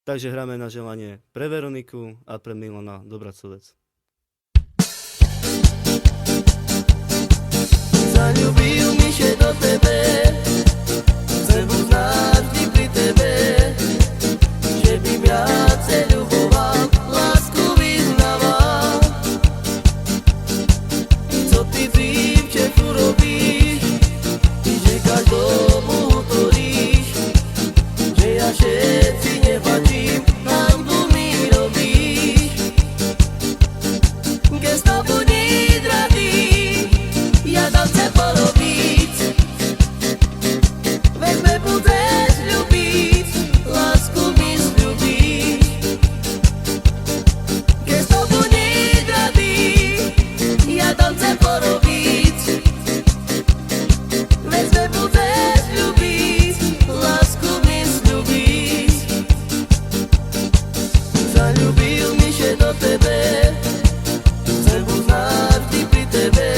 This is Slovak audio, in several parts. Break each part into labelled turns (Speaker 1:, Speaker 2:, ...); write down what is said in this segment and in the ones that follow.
Speaker 1: Takže hráme na želanie pre Veroniku a pre Milana Dobracovec.
Speaker 2: Zaljubil mi się do tebe, chcę być navždy pri tebe, že bym ja se ľuboval, lásku vyznával. Co ty dívče tu robíš, že každomu hotoríš, že ja všetci nepačím, hanbu mi robíš. Gesto budí dradý, ja dám se porobiť, veď me budeš ľúbiť, lásku mi sľubíš. Keď to bude rady, ja dám se porobiť, veď me budeš ľúbiť, lásku mi sľubíš. Zaljubil mi się do tebe, chcem byť navždy pri tebe,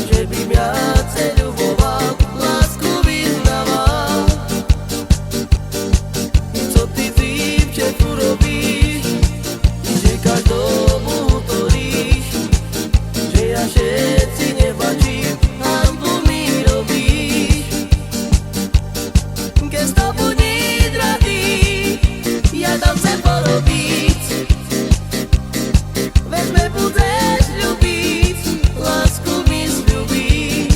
Speaker 2: že bym ja se ľuboval, lásku vyznával. Co ty dívče tu robíš, že každomu hotoríš, že ja všetci nebačím, hanbu mi robíš. Keď to bude rady, ja dám se porobiť, veď me budeš ľúbiť, lásku mi sľubíš.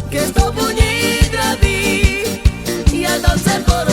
Speaker 2: Keď to bude rady, ja dám se porobiť,